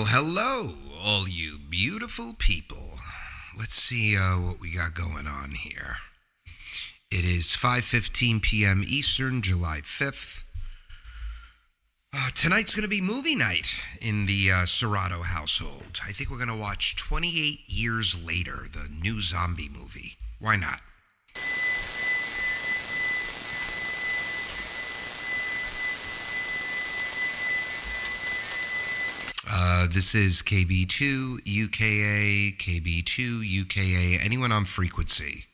Well, hello, all you beautiful people. Let's see what we got going on here. It is 5:15 p.m. Eastern, July 5th. Tonight's going to be movie night in the Serrato household. I think we're going to watch 28 Years Later, the new zombie movie. Why not? This is KB2 UKA, KB2 UKA. Anyone on frequency?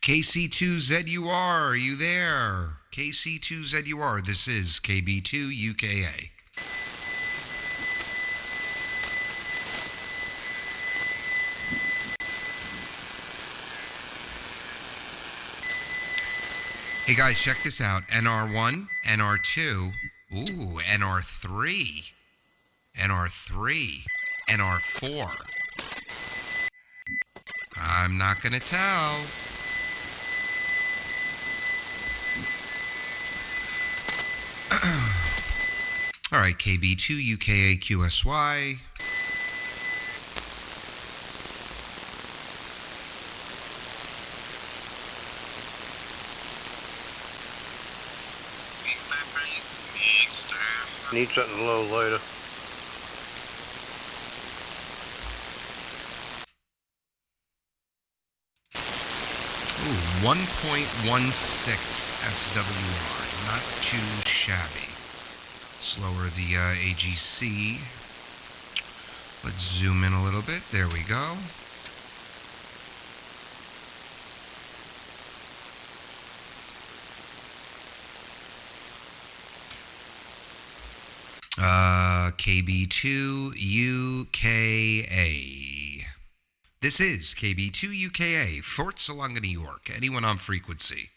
KC2ZUR, are you there? KC2ZUR, this is KB2 UKA. Hey guys, check this out. NR1, NR2, ooh, NR3, NR3, NR4. I'm not going to tell. All right, KB2 UKA QSY. Need something a little later. Ooh, 1.16 SWR. Not too shabby. Slower the AGC. Let's zoom in a little bit. There we go. KB2 UKA. This is KB2 UKA, Fort Salonga, New York. Anyone on frequency?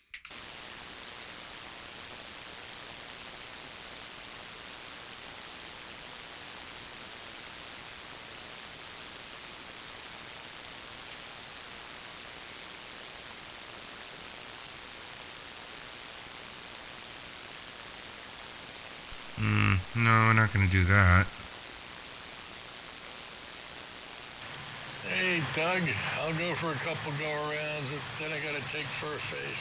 No, we're not going to do that. Hey, Doug, I'll go for a couple go-arounds, then I gotta take first face.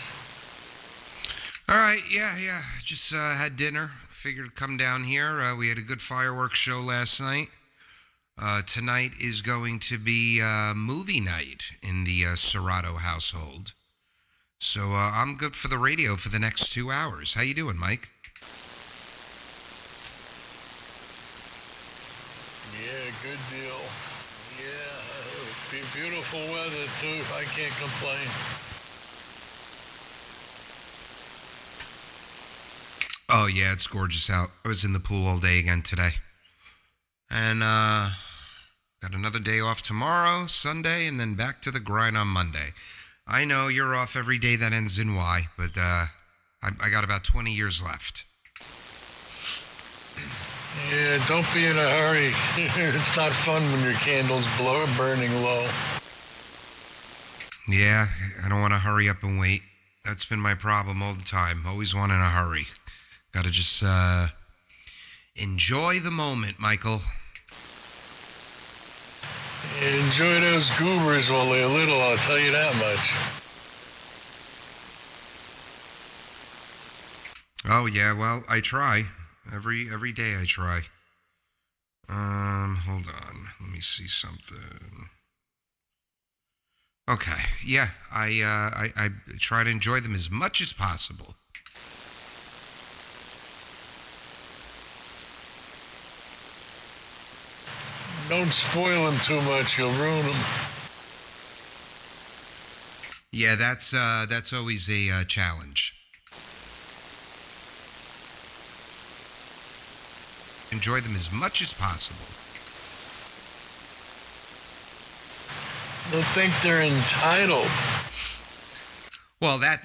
All right, yeah. Just had dinner. Figured come down here. We had a good fireworks show last night. Tonight is going to be movie night in the Serrato household. So I'm good for the radio for the next 2 hours. How you doing, Mike? Yeah, good deal. Yeah, beautiful weather too. I can't complain. Oh yeah, it's gorgeous out. I was in the pool all day again today. And got another day off tomorrow, Sunday, and then back to the grind on Monday. I know you're off every day that ends in Y, but I got about 20 years left. Yeah, don't be in a hurry. It's not fun when your candle's burning low. Yeah, I don't want to hurry up and wait. That's been my problem all the time. Always one in a hurry. Got to just enjoy the moment, Michael. Enjoy those goobers while they're little, I'll tell you that much. Oh, yeah, well, I try. Every day I try. Hold on. Let me see something. Okay, yeah, I try to enjoy them as much as possible. Don't spoil them too much, you'll ruin them. Yeah, that's always a challenge. Enjoy them as much as possible. They'll think they're entitled. Well, that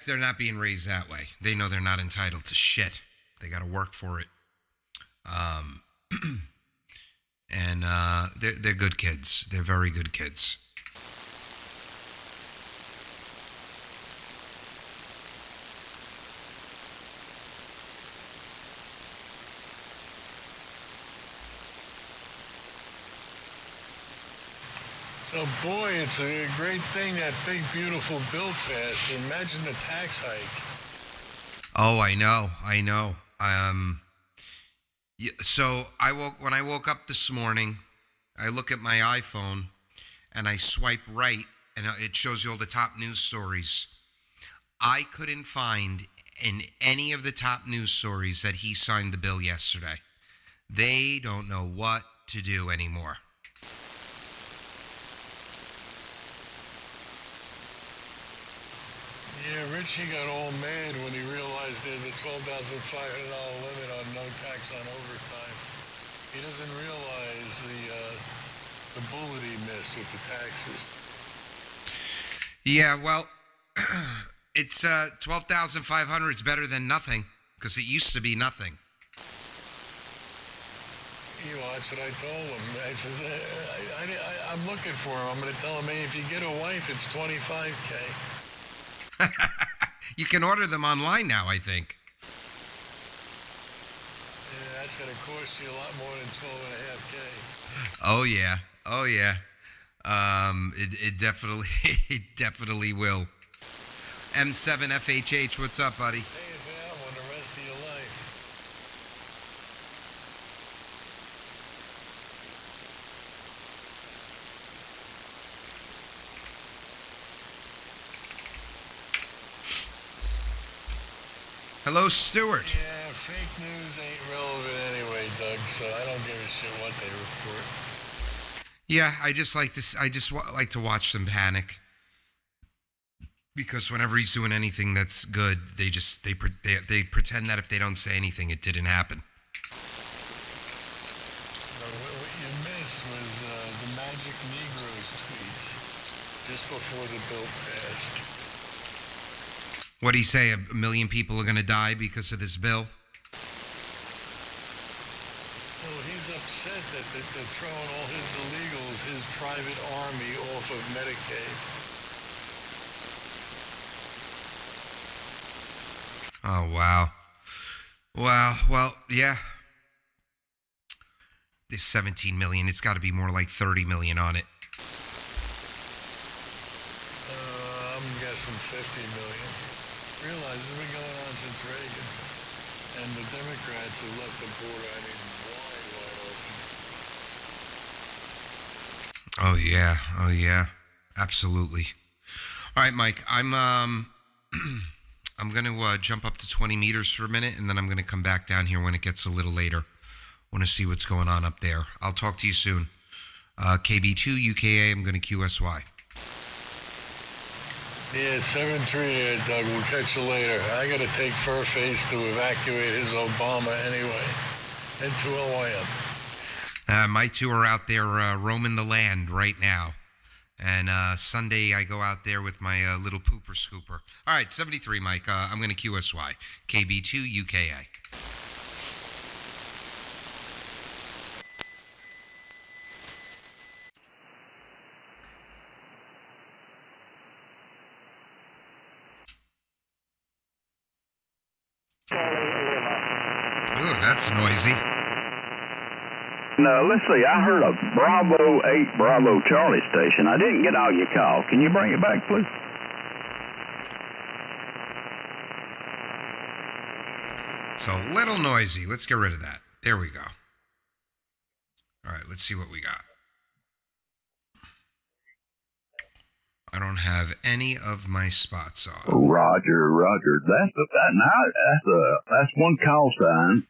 they're not being raised that way. They know they're not entitled to shit. They got to work for it. And they're good kids. They're very good kids. So, boy, it's a great thing, that big, beautiful bill passed. Imagine the tax hike. Oh, I know. So when I woke up this morning, I look at my iPhone and I swipe right, and it shows you all the top news stories. I couldn't find in any of the top news stories that he signed the bill yesterday. They don't know what to do anymore. Yeah, Richie got all mad when he realized there's a $12,500 limit on no tax on overtime. He doesn't realize the bullet he missed with the taxes. Yeah, well, it's $12,500. It's better than nothing because it used to be nothing. You know, that's what I told him. I said, I'm looking for him. I'm going to tell him, hey, if you get a wife, it's $25K. You can order them online now, I think. Yeah, that's going to cost you a lot more than $12.5K. Oh yeah. It definitely it definitely will. M7FHH, what's up, buddy? Pay it down on the rest of your life. Hello, Stuart. Yeah, fake news ain't relevant anyway, Doug, so I don't give a shit what they report. Yeah, I just like to watch them panic. Because whenever he's doing anything that's good, they pretend that if they don't say anything, it didn't happen. What you missed was the Magic Negroes tweet just before the bill passed. What'd he say? 1 million people are going to die because of this bill? Well, he's upset that they're throwing all his illegals, his private army, off of Medicaid. Oh, wow. Wow. Well, yeah. There's 17 million. It's got to be more like 30 million on it. I'm guessing 50 million. Realize this has been going on since Reagan. And the Democrats have left the border, wide open. Oh, yeah. Oh, yeah. Absolutely. All right, Mike. I'm going to jump up to 20 meters for a minute, and then I'm going to come back down here when it gets a little later. Want to see what's going on up there. I'll talk to you soon. KB2, UKA, I'm going to QSY. Yeah, 7-3 there, Doug. We'll catch you later. I got to take Furface to evacuate his Obama anyway. Into LYM. My two are out there roaming the land right now. And Sunday, I go out there with my little pooper scooper. All right, 73, Mike. I'm going to QSY. KB2, UKA. Ooh, that's noisy. No, let's see. I heard a Bravo 8 Bravo Charlie station. I didn't get all your call. Can you bring it back, please? It's a little noisy. Let's get rid of that. There we go. All right, let's see what we got. I don't have any of my spots on. Roger. That's one call sign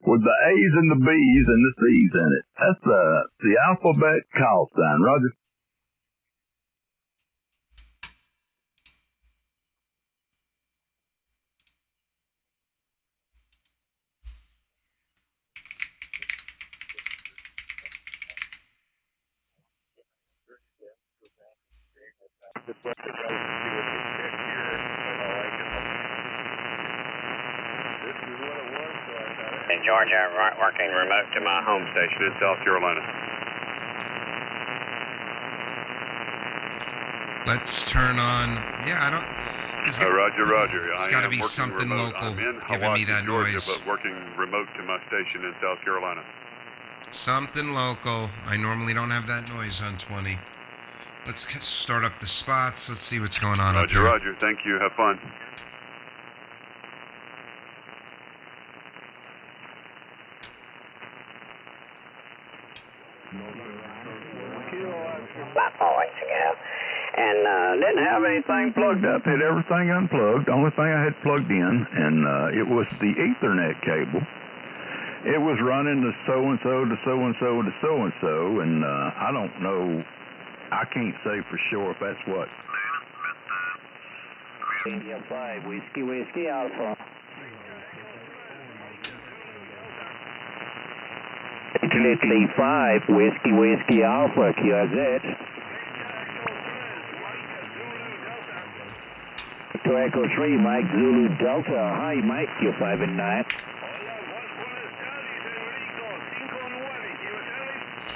with the A's and the B's and the C's in it. That's the alphabet call sign. Roger. In Georgia, working remote to my home station in South Carolina. Let's turn on. Yeah, I don't. Roger. It's got to be something remote. local I'm in giving me Hiawassee, that Georgia, noise. but working remote to my station in South Carolina. Something local. I normally don't have that noise on 20. Let's start up the spots. Let's see what's going on up here. Roger. Thank you. Have fun. About 4 weeks ago. And didn't have anything plugged up. Had everything unplugged. The only thing I had plugged in, and it was the Ethernet cable. It was running to so-and-so, to so-and-so, to so-and-so, and I don't know. I can't say for sure if that's what. India 5, Whiskey Alpha. Italy 5, Whiskey Alpha, QRZ. To Echo 3, Mike Zulu Delta. Hi, Mike, you're 5 and 9.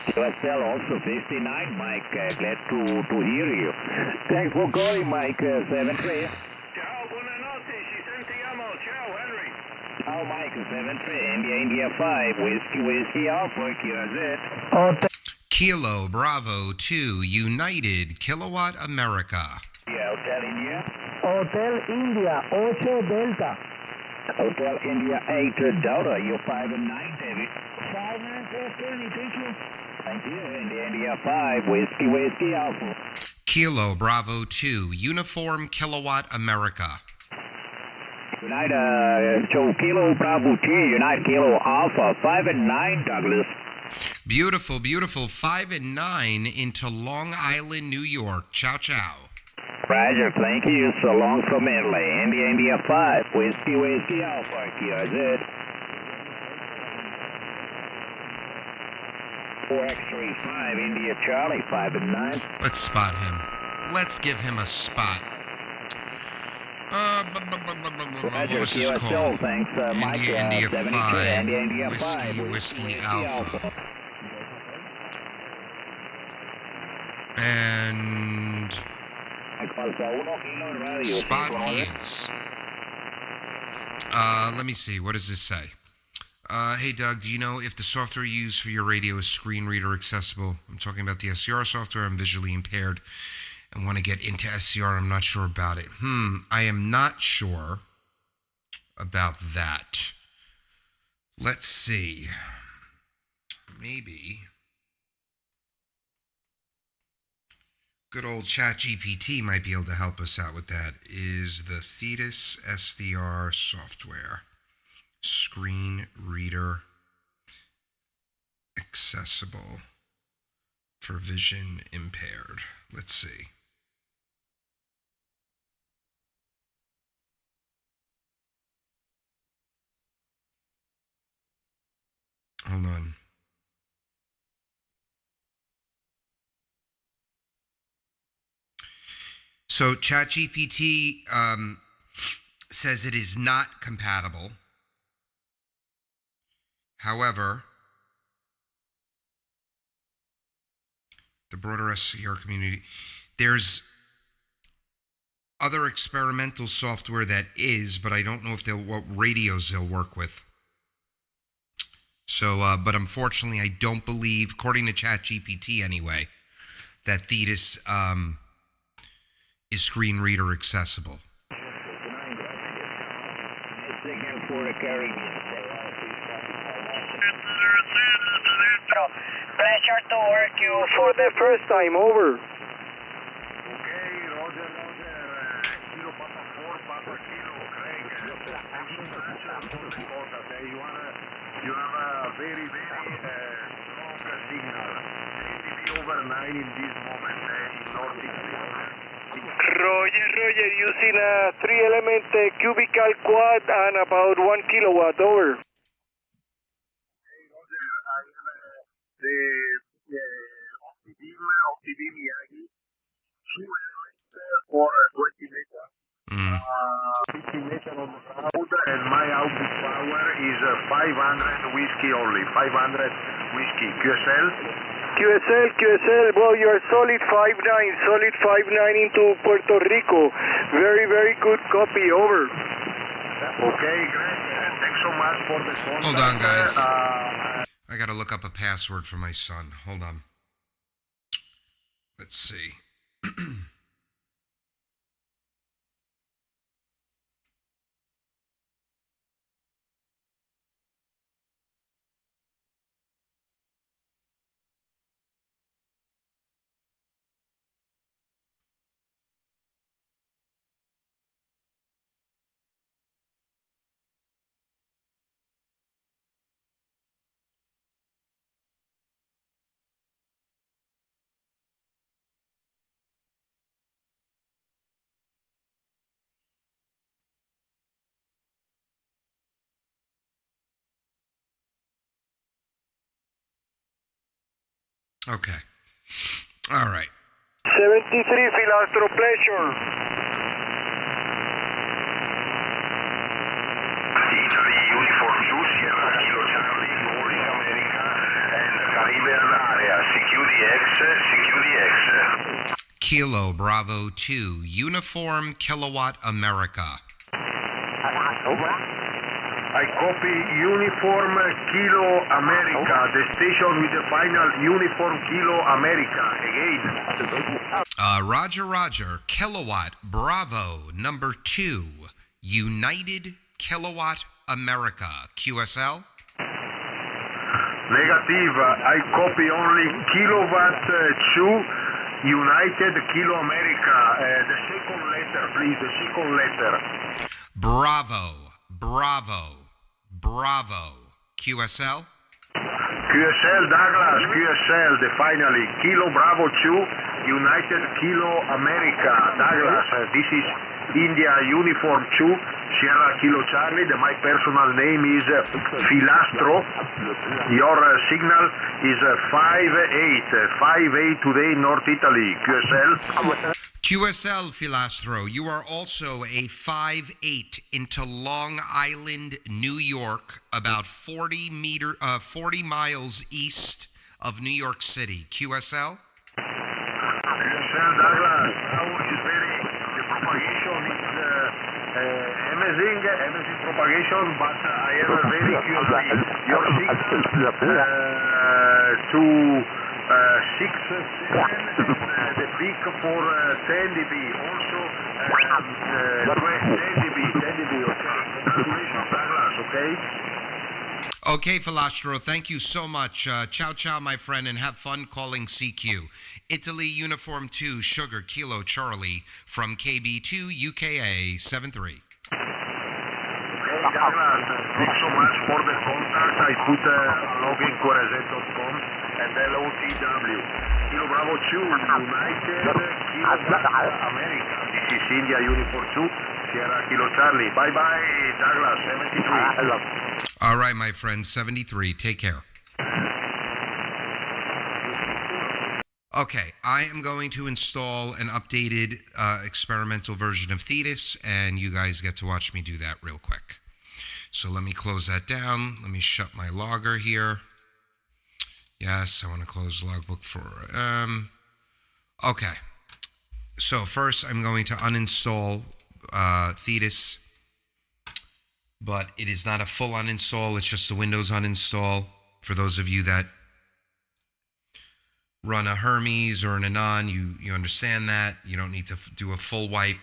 QSL also 59, Mike. Glad to hear you. Thanks for calling, Mike. 7-3. Ciao, buonanotte, ci sentiamo. Ciao, Henry. Ciao, Mike. 7-3. India 5, Whiskey Alpha, QRZ. Kilo Bravo 2 United Kilowatt America. Yeah, Hotel India. Hotel India 8 Delta. Hotel India 8 Delta. You're 5 and 9, David. 5 9 Tony, thank you. Thank you. India 5, Whiskey Alpha. Kilo Bravo 2 Uniform Kilowatt America. United, so Kilo Bravo 2, United Kilo Alpha, 5 and 9, Douglas. Beautiful, beautiful. 5 and 9 into Long Island, New York. Ciao, ciao. Roger, thank you. So long from Italy. India 5, Whiskey Alpha, QRZ. 4X35, India Charlie, 5 and 9. Let's spot him. Let's give him a spot. What was this QSL, call? thanks, Mike. India 5, India 5, Whiskey Alpha. And spot is. Let me see. What does this say? Hey, Doug, do you know if the software you use for your radio is screen reader accessible? I'm talking about the SCR software. I'm visually impaired and want to get into SCR. I'm not sure about it. I am not sure about that. Let's see. Maybe good old ChatGPT might be able to help us out with that. Is the Thetis SDR software screen reader accessible for vision impaired? Let's see. Hold on. So ChatGPT says it is not compatible. However, the broader SCR community, there's other experimental software that is, but I don't know if what radios they'll work with. So, but unfortunately, I don't believe, according to ChatGPT anyway, that Thetis is screen reader accessible. Pleasure to work you for the first time. Over. You have a very, strong signal. Over 9 in this moment in North Roger, using a 3-element cubical quad and about 1 kilowatt. Over. The Optibeam Yagi, 2 elements for 20 meters. 50 meters on the road, and my output power is 500 whiskey only. 500 whiskey. QSL, well, you're solid 5'9", into Puerto Rico. Very, very good copy. Over. Okay, great. Thanks so much for the contact. Hold on, guys. I got to look up a password for my son. Hold on. Let's see. Okay. All right. 73 Filastro, pleasure. Italy Uniform 2, Sierra Kilo Charlie, boarding America and Caribbean area. CQDX. Kilo Bravo 2, Uniform Kilowatt America. I copy Uniform Kilo America, the station with the final Uniform Kilo America. Again. Roger, Roger. Kilowatt Bravo number 2, United Kilowatt America. QSL? Negative. I copy only Kilowatt 2, United Kilo America. The second letter, please. The second letter. Bravo, Bravo, Bravo. QSL? QSL, Douglas, QSL, the finally. Kilo Bravo 2, United Kilo America. Douglas, this is India Uniform 2, Sierra Kilo Charlie. My personal name is Filastro. Your signal is 5-8 today, North Italy. QSL. QSL, Filastro. You are also a 5-8 into Long Island, New York, about 40 miles east of New York City. QSL? QSL, Douglas. Now is the propagation is amazing propagation, but I have a very curiosity. Your signal to 6, 7, the peak for 10 dB. Also 10 dB, okay. Congratulations, Douglas, okay? Okay, Filastro, thank you so much. Ciao, ciao, my friend, and have fun calling CQ. Italy Uniform 2, Sugar Kilo Charlie from KB2 UKA 73. Okay, Douglas, thanks so much for the contact. I put a login QRZ.com and LOTW. Kilo Bravo 2, United Kilo America. This is India Uniform 2, Sierra Kilo Charlie. Bye-bye, Douglas, 73. All right, my friend, 73. Take care. Okay, I am going to install an updated experimental version of Thetis, and you guys get to watch me do that real quick. So let me close that down. Let me shut my logger here. Yes, I want to close the logbook for... Okay. So first, I'm going to uninstall Thetis, but it is not a full uninstall. It's just a Windows uninstall. For those of you that run a Hermes or an Anon, you understand that. You don't need to do a full wipe.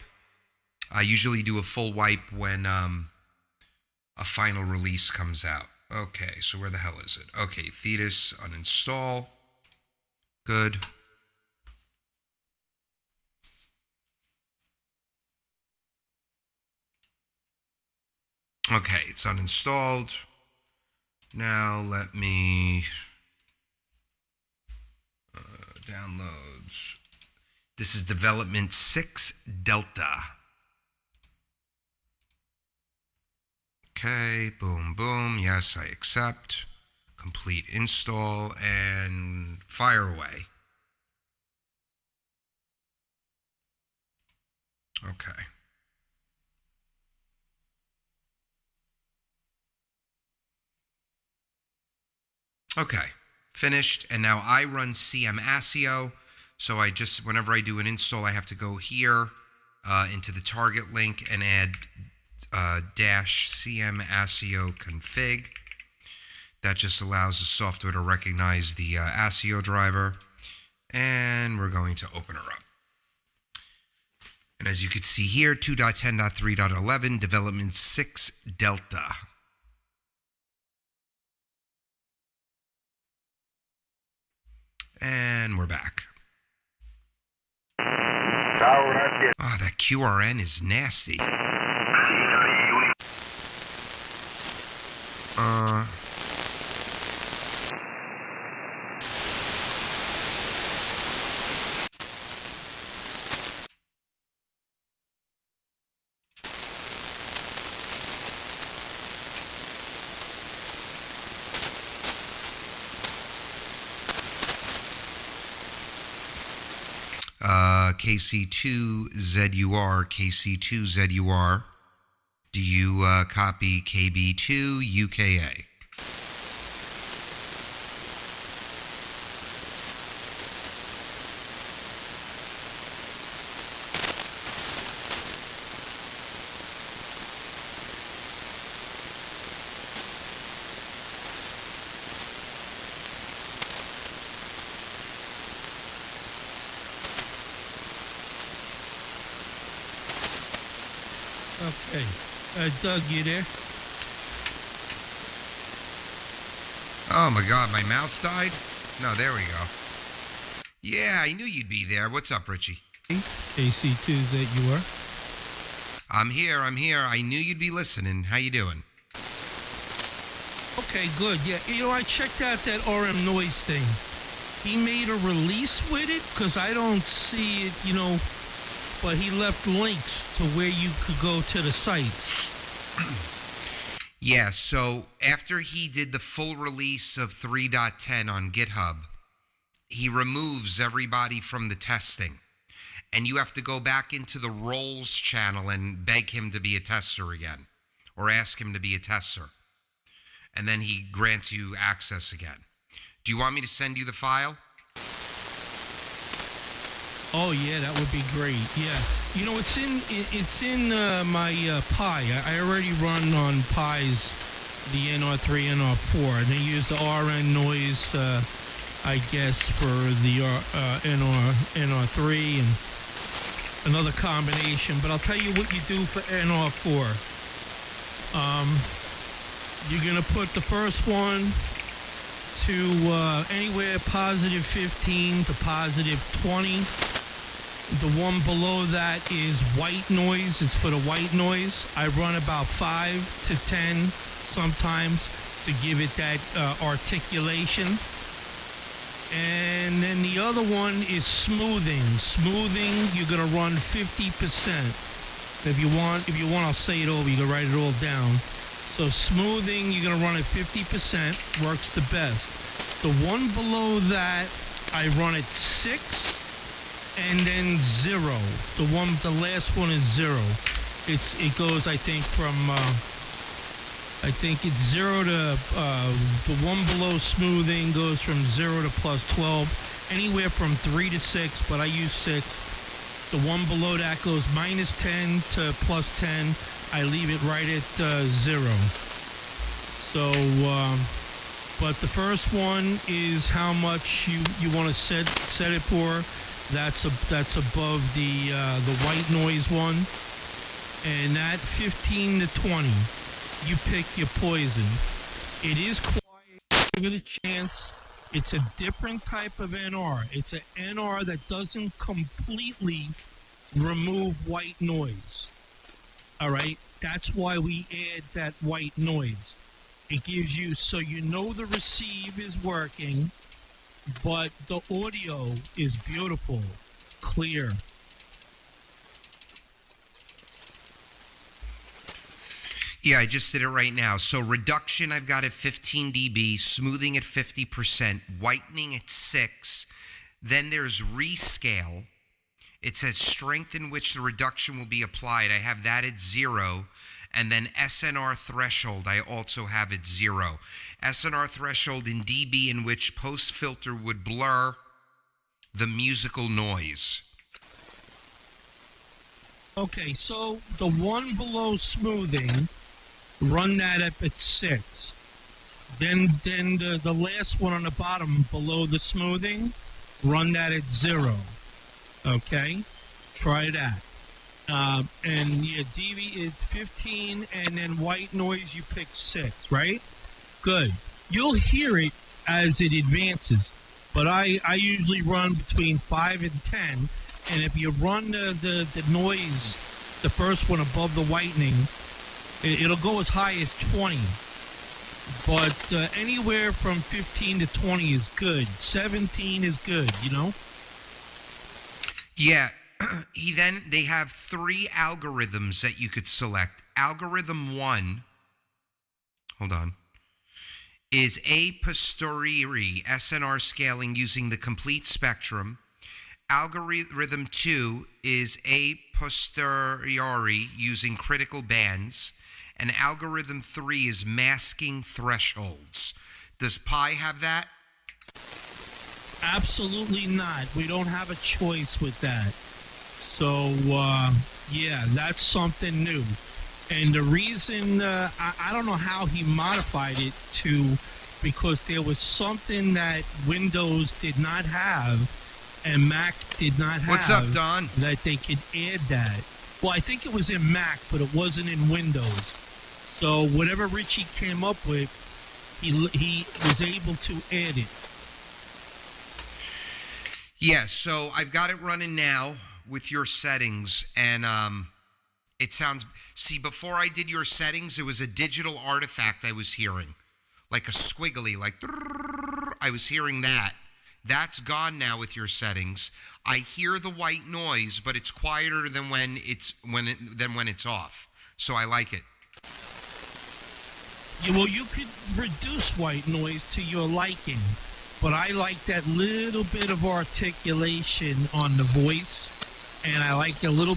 I usually do a full wipe when a final release comes out. Okay, so where the hell is it? Okay, Thetis, uninstall. Good. Okay, it's uninstalled. Now let me downloads. This is development 6 Delta. Okay, boom, boom. Yes, I accept. Complete install and fire away. Okay. Okay, finished. And now I run CM ASIO. So I just, whenever I do an install, I have to go here into the target link and add -CM ASIO config. That just allows the software to recognize the ASIO driver. And we're going to open her up. And as you can see here, 2.10.3.11, development 6 Delta. And we're back. Oh, that QRN is nasty. KC2ZUR, KC2ZUR. Do you copy KB2 UKA? Okay. Doug, you there? Oh my God, my mouse died? No, there we go. Yeah, I knew you'd be there. What's up, Richie? KC2ZUR. I'm here. I knew you'd be listening. How you doing? Okay, good. Yeah, I checked out that RM Noise thing. He made a release with it, because I don't see it, but he left links to where you could go to the site. Yeah, so after he did the full release of 3.10 on GitHub, he removes everybody from the testing. And you have to go back into the roles channel and beg him to be a tester again, or ask him to be a tester. And then he grants you access again. Do you want me to send you the file? Oh yeah, that would be great. Yeah, it's in my Pi. I already run on Pi's the NR3, NR4, and they use the RN noise, I guess, for the NR3 and another combination. But I'll tell you what you do for NR4. You're gonna put the first one to anywhere positive 15 to positive 20. The one below that is white noise. It's for the white noise. I run about 5 to 10 sometimes to give it that articulation. And then the other one is smoothing. Smoothing, you're gonna run 50%. If you want, I'll say it over. You can write it all down. So smoothing, you're gonna run at 50%. Works the best. The one below that, I run at 6. And then 0. The last one is 0. It goes, I think, from it's 0 to the one below smoothing goes from 0 to plus 12, anywhere from 3 to 6, but I use 6. The one below that goes minus 10 to plus 10. I leave it right at 0. So, but the first one is how much you want to set it for. That's above the white noise one, and that 15 to 20, you pick your poison. It is quiet. Give it a chance. It's a different type of NR. It's an NR that doesn't completely remove white noise. All right, that's why we add that white noise. It gives you so you know the receive is working. But the audio is beautiful, clear. Yeah, I just did it right now. So reduction, I've got at 15 dB, smoothing at 50%, whitening at 6. Then there's rescale. It says strength in which the reduction will be applied. I have that at 0. And then SNR threshold, I also have at 0. SNR threshold in dB in which post filter would blur the musical noise. Okay, so the one below smoothing, run that up at 6. Then the last one on the bottom below the smoothing, run that at 0. Okay, try that. And yeah, DV is 15, and then white noise you pick 6, right? Good. You'll hear it as it advances, but I usually run between 5 and 10, and if you run the noise, the first one above the whitening, it'll go as high as 20. But anywhere from 15 to 20 is good. 17 is good, you know? Yeah. They have 3 algorithms that you could select. Algorithm 1, hold on, is a posteriori SNR scaling using the complete spectrum. Algorithm 2 is a posteriori using critical bands. And algorithm 3 is masking thresholds. Does Pi have that? Absolutely not. We don't have a choice with that. So, yeah, that's something new. And the reason, I don't know how he modified it to, because there was something that Windows did not have and Mac did not have. What's up, Don? That they could add that. Well, I think it was in Mac, but it wasn't in Windows. So whatever Richie came up with, he was able to add it. Yeah, so I've got it running now with your settings, and it sounds... See, before I did your settings, it was a digital artifact I was hearing. Like a squiggly, like... I was hearing that. That's gone now with your settings. I hear the white noise, but it's quieter than when it's off. So I like it. Yeah, well, you could reduce white noise to your liking, but I like that little bit of articulation on the voice, and I like just a little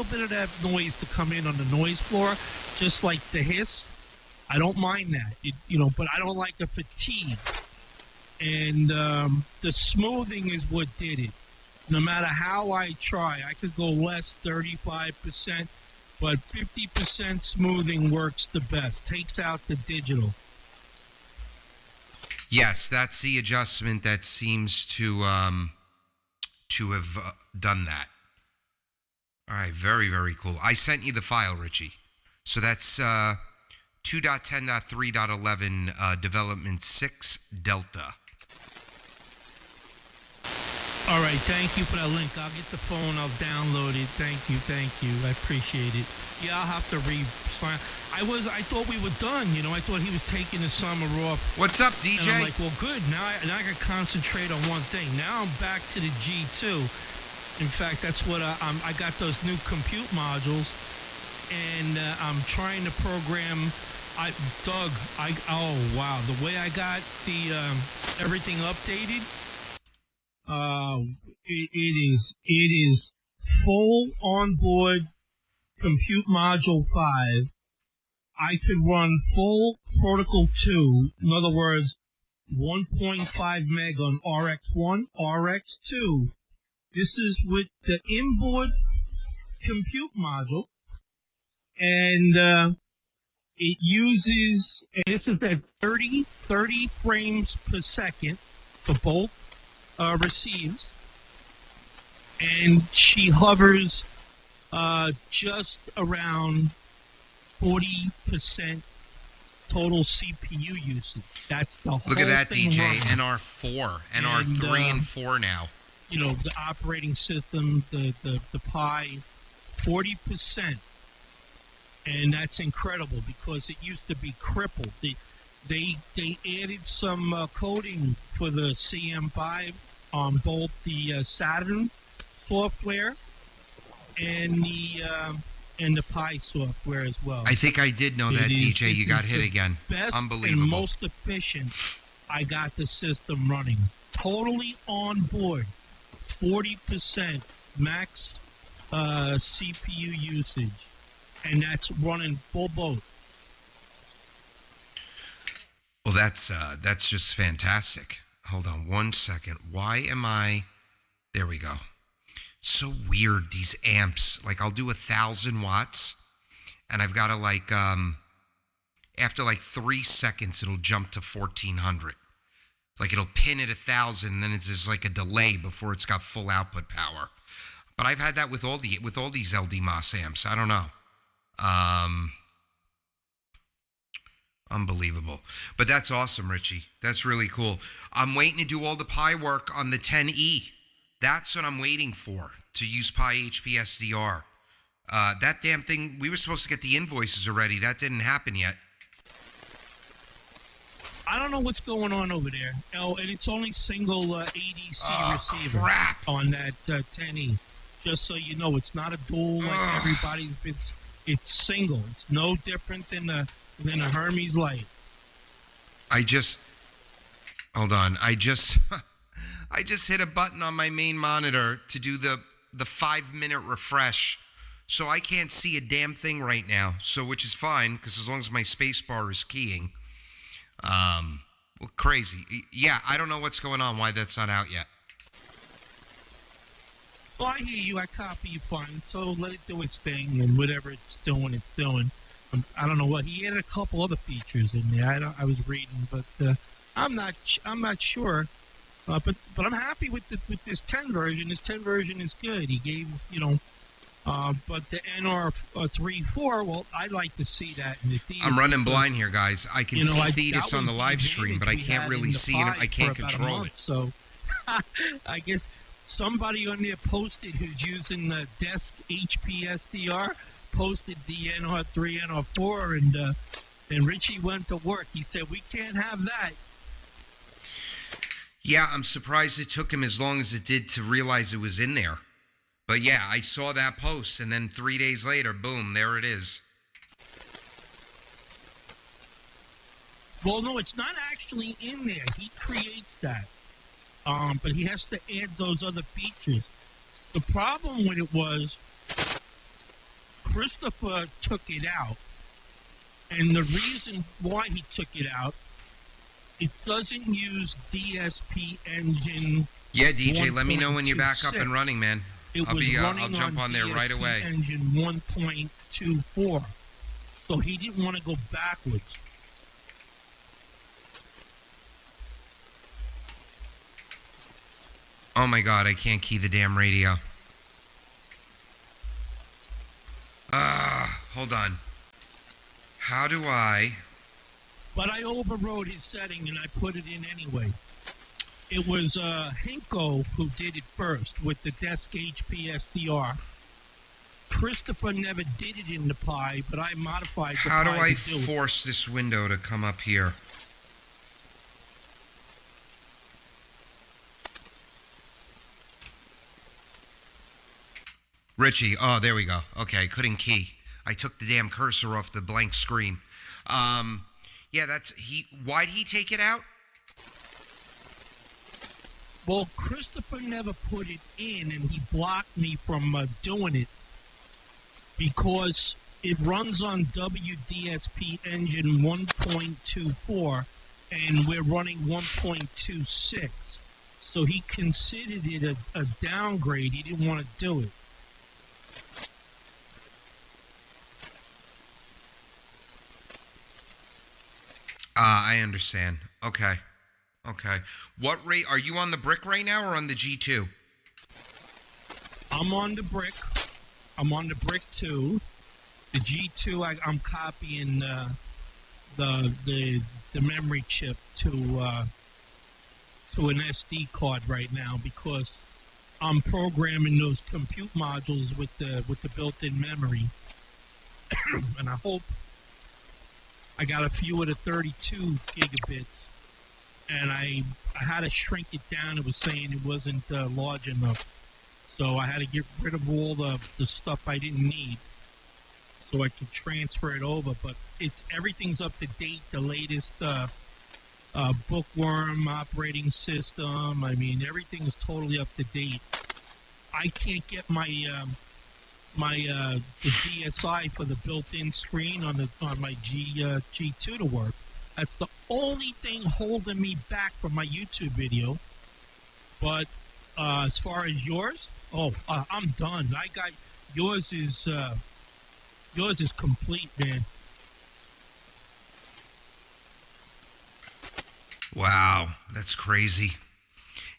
bit of that noise to come in on the noise floor, just like the hiss. I don't mind that, but I don't like the fatigue. And the smoothing is what did it. No matter how I try, I could go less, 35%. But 50% smoothing works the best. Takes out the digital. Yes, that's the adjustment that seems to have done that. All right, very, very cool. I sent you the file, Richie. So that's 2.10.3.11 development 6 Delta. All right, thank you for that link. I'll get the phone. I'll download it. Thank you. I appreciate it. Yeah, I'll have to I thought we were done. I thought he was taking the summer off. What's up, DJ? And I'm like, well, good. Now I can concentrate on one thing. Now I'm back to the G2. In fact, that's what I got those new compute modules, and I'm trying to program. Doug, oh wow, the way I got the everything updated. It is full onboard compute module 5. I could run full protocol 2. In other words, 1.5 meg on RX1, RX2. This is with the inboard compute module, and it uses, and this is at 30 frames per second for both receives, and she hovers just around 40% total CPU usage. That's the whole Look at that, thing DJ. running. NR4, NR3 and 4 now. The operating system, the Pi, 40%. And that's incredible because it used to be crippled. They added some coding for the CM5 on both the Saturn software and the Pi software as well. I think I did know that, DJ. You got hit again. Best Unbelievable. and most efficient. I got the system running totally on board. 40% max CPU usage, and that's running full boat. Well, that's just fantastic. Hold on one second. Why am I... There we go. It's so weird, these amps. Like, I'll do 1,000 watts, and I've got to, after like 3 seconds, it'll jump to 1400. Like it'll pin at 1,000, and then it's just like a delay before it's got full output power. But I've had that with all these LD Moss amps. I don't know. Unbelievable. But that's awesome, Richie. That's really cool. I'm waiting to do all the Pi work on the 10E. That's what I'm waiting for, to use Pi HP SDR. That damn thing, we were supposed to get the invoices already. That didn't happen yet. I don't know what's going on over there. Oh, and it's only single ADC receiver crap. on that 10E. Just so you know, it's not a dual like everybody's. It's single. It's no different than a Hermes Light. Hold on. I just hit a button on my main monitor to do the 5-minute refresh. So I can't see a damn thing right now. So, which is fine, because as long as my space bar is keying. Well, crazy. Yeah, I don't know what's going on, why that's not out yet. Well, I hear you. I copy you fine. So let it do its thing, and whatever it's doing, it's doing. I don't know what he added a couple other features in there. I was reading, but I'm not sure. But I'm happy with this 10 version. This 10 version is good. He gave but the NR34. Well, I'd like to see that in the theater. I'm running blind here, guys. I can see Thetis on the live stream, but I can't really see it. I can't control it. So I guess somebody on there posted who's using the Desk HP SDR. Posted the NR3, NR4, and Richie went to work. He said, we can't have that. Yeah, I'm surprised it took him as long as it did to realize it was in there. But yeah, I saw that post, and then 3 days later, boom, there it is. Well, no, it's not actually in there. He creates that. But he has to add those other features. The problem with it was Christopher took it out, and the reason why he took it out, it doesn't use DSP engine. Yeah, DJ, let me know when you're back up and running, man. I'll jump on there right away. Engine 1.24, so he didn't want to go backwards. Oh my God, I can't key the damn radio. Hold on. How do I? But I overrode his setting and I put it in anyway. It was Hinko who did it first with the Desk HP SDR. Christopher never did it in the Pi, but I modified the How Pi do I to do force this window to come up here? Richie, oh, there we go. Okay, I couldn't key. I took the damn cursor off the blank screen. Yeah, why'd he take it out? Well, Christopher never put it in, and he blocked me from doing it because it runs on WDSP engine 1.24, and we're running 1.26. So he considered it a downgrade. He didn't want to do it. I understand. Okay. What rate are you on the brick right now, or on the G2? I'm on the brick. I'm on the brick 2. The G2, I'm copying the memory chip to an SD card right now because I'm programming those compute modules with the built-in memory, and I hope. I got a few of the 32 gigabits, and I had to shrink it down. It was saying it wasn't large enough, so I had to get rid of all the stuff I didn't need, so I could transfer it over. But everything's up to date. The latest Bookworm operating system. I mean, everything is totally up to date. I can't get my the DSI for the built-in screen on my G2 to work. That's the only thing holding me back from my YouTube video. But as far as yours, I'm done. I got yours is complete, man. Wow, that's crazy.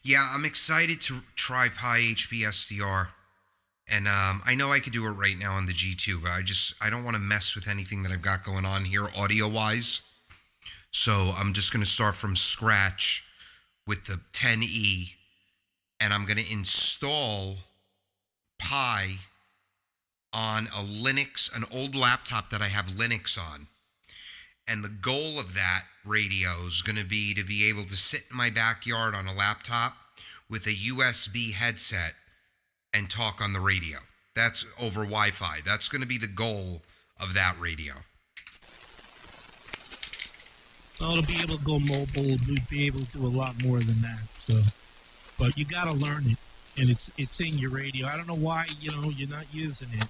Yeah, I'm excited to try Pi HPSDR. And I know I could do it right now on the G2, but I don't want to mess with anything that I've got going on here audio-wise. So I'm just going to start from scratch with the 10E, and I'm going to install Pi on a Linux, an old laptop that I have Linux on. And the goal of that radio is going to be able to sit in my backyard on a laptop with a USB headset and talk on the radio. That's over Wi-Fi. That's going to be the goal of that radio. Well, to be able to go mobile, we'd be able to do a lot more than that. So, but you got to learn it, and it's in your radio. I don't know why you're not using it.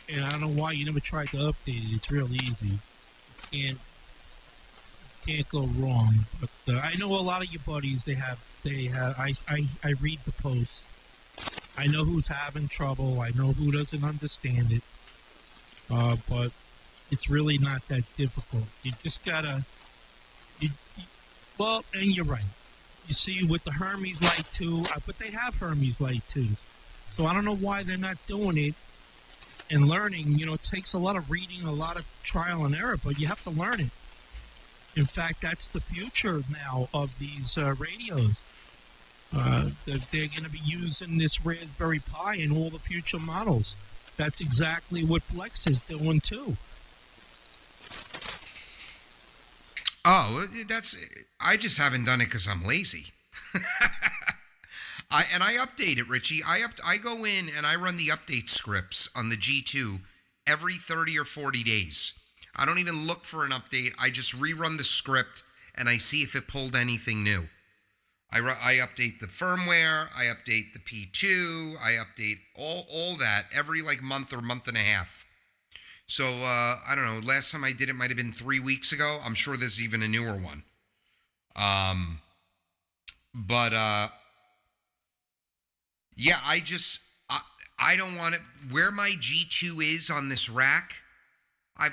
And I don't know why you never tried to update it. It's real easy. Can't go wrong. But I know a lot of your buddies. I read the posts. I know who's having trouble. I know who doesn't understand it. But it's really not that difficult. You just gotta. Well, and you're right. You see, with the Hermes Lite 2, but they have Hermes Lite 2. So I don't know why they're not doing it and learning. It takes a lot of reading, a lot of trial and error, but you have to learn it. In fact, that's the future now of these radios. They're going to be using this Raspberry Pi in all the future models. That's exactly what Flex is doing, too. Oh, I just haven't done it because I'm lazy. I update it, Richie. I go in and I run the update scripts on the G2 every 30 or 40 days. I don't even look for an update. I just rerun the script and I see if it pulled anything new. I update the firmware. I update the P2. I update all that every month or month and a half. So I don't know. Last time I did it might have been 3 weeks ago. I'm sure there's even a newer one. Yeah, I don't want it where my G2 is on this rack. I'd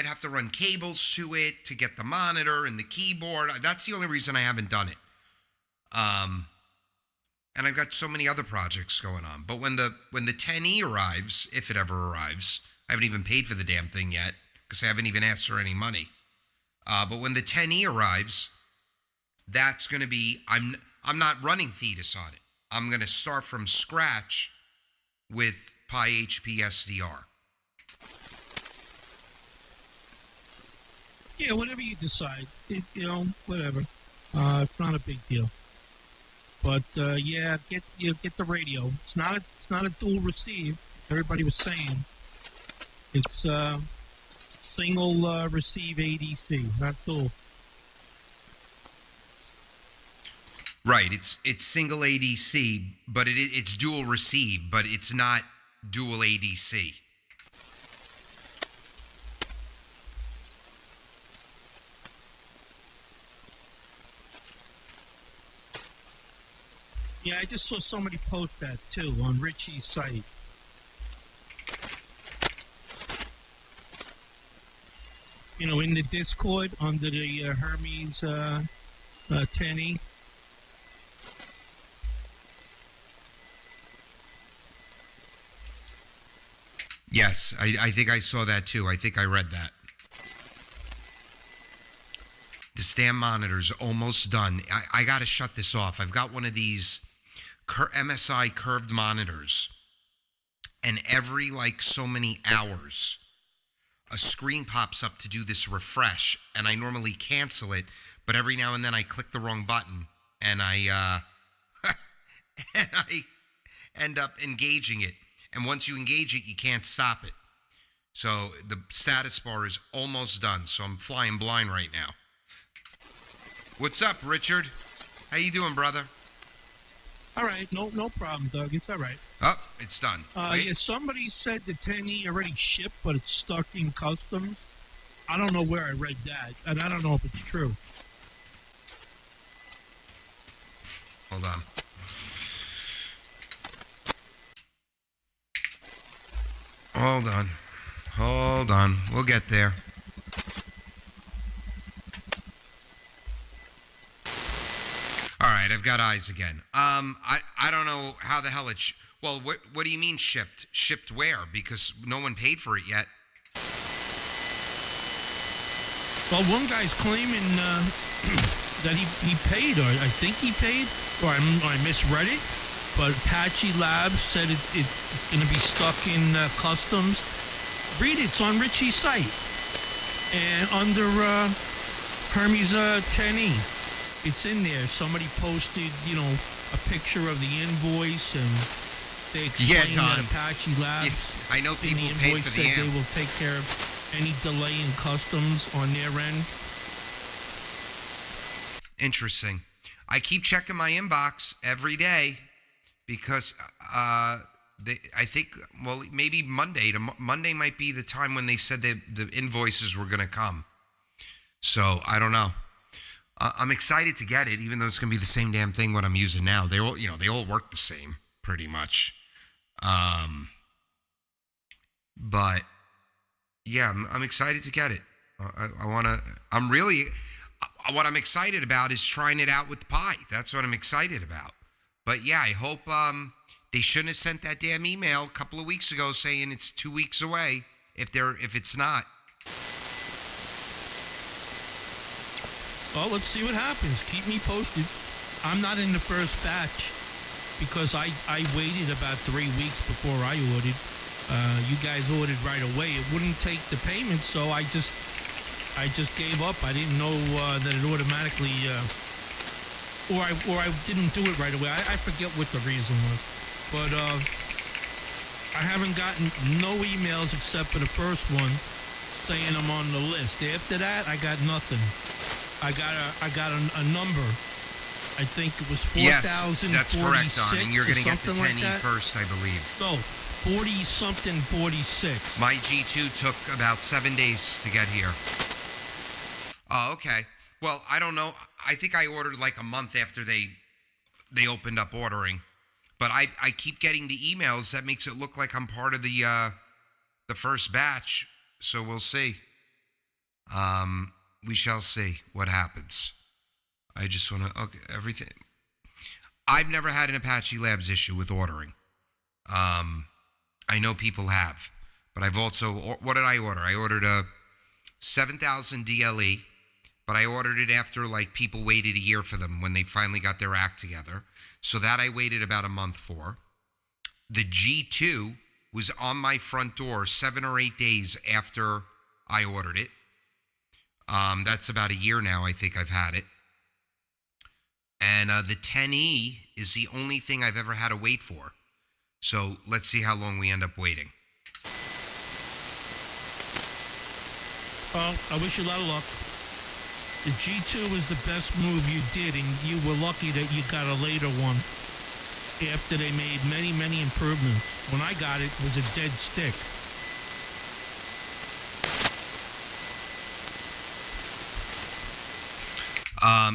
have to run cables to it to get the monitor and the keyboard. That's the only reason I haven't done it. And I've got so many other projects going on. But when the 10E arrives, if it ever arrives, I haven't even paid for the damn thing yet because I haven't even asked for any money. But when the 10E arrives, that's going to be, I'm not running Thetis on it. I'm going to start from scratch with Pi HPSDR. Yeah, whatever you decide, whatever. It's not a big deal. But yeah, get the radio. It's not a dual receive. Everybody was saying it's single receive ADC, not dual. Right, it's single ADC, but it's dual receive, but it's not dual ADC. Yeah, I just saw somebody post that too on Richie's site. In the Discord under the Hermes 10E. Yes, I think I saw that too. I think I read that. The stand monitor's almost done. I got to shut this off. I've got one of these MSI curved monitors, and every so many hours, a screen pops up to do this refresh, and I normally cancel it, but every now and then I click the wrong button, and I end up engaging it. And once you engage it, you can't stop it. So the status bar is almost done, so I'm flying blind right now. What's up, Richard? How you doing, brother? All right, no problem, Doug. It's all right. Oh, it's done. Yeah, somebody said the 10E already shipped, but it's stuck in customs. I don't know where I read that, and I don't know if it's true. Hold on. Hold on. We'll get there. I've got eyes again. I don't know how the hell it. Well, what do you mean shipped? Shipped where? Because no one paid for it yet. Well, one guy's claiming that he paid, or I think he paid, or I misread it. But Apache Labs said it's going to be stuck in customs. Read it. It's on Richie's site. And under Hermes 10E, it's in there. Somebody posted, a picture of the invoice, and they explained that Apache Labs. Yeah, I know people in the paid invoice for the said amp. they will take care of any delay in customs on their end. Interesting. I keep checking my inbox every day because I think, well, maybe Monday. Monday might be the time when they said that the invoices were going to come. So I don't know. I'm excited to get it, even though it's going to be the same damn thing what I'm using now. They all, they all work the same pretty much. But yeah, I'm excited to get it. What I'm excited about is trying it out with Pi. That's what I'm excited about. But yeah, I hope they shouldn't have sent that damn email a couple of weeks ago saying it's 2 weeks away if it's not. Well, let's see what happens. Keep me posted. I'm not in the first batch because I waited about 3 weeks before I ordered. You guys ordered right away. It wouldn't take the payment, so I just gave up. I didn't know that it automatically, or I didn't do it right away. I forget what the reason was, but I haven't gotten no emails except for the first one saying I'm on the list. After that, I got nothing. I got a number. I think it was 4,046. Yes, that's correct, Don. And you're going to get the 10E like first, I believe. So 40-something 46. My G2 took about 7 days to get here. Oh, okay. Well, I don't know. I think I ordered like a month after they opened up ordering. But I keep getting the emails. That makes it look like I'm part of the first batch. So we'll see. We shall see what happens. I just want to, okay, everything. I've never had an Apache Labs issue with ordering. I know people have. But I've also, what did I order? I ordered a 7,000 DLE. But I ordered it after, like, people waited a year for them when they finally got their act together. So that I waited about a month for. The G2 was on my front door 7 or 8 days after I ordered it. That's about a year now, I think I've had it. And the 10E is the only thing I've ever had to wait for. So let's see how long we end up waiting. Well, I wish you a lot of luck. The G2 was the best move you did, and you were lucky that you got a later one after they made many, many improvements. When I got it, it was a dead stick.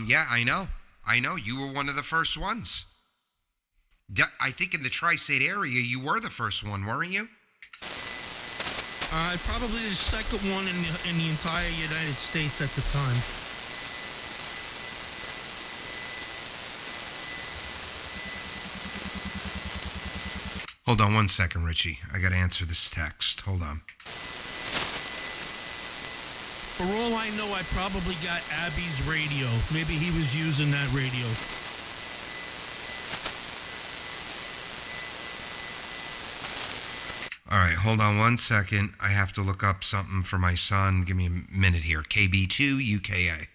Yeah, I know. You were one of the first ones. I think in the tri-state area, you were the first one, weren't you? Probably the second one in the entire United States at the time. Hold on 1 second, Richie. I got to answer this text. Hold on. For all I know, I probably got Abby's radio. Maybe he was using that radio. All right, hold on 1 second. I have to look up something for my son. Give me a minute here. KB2 UKA.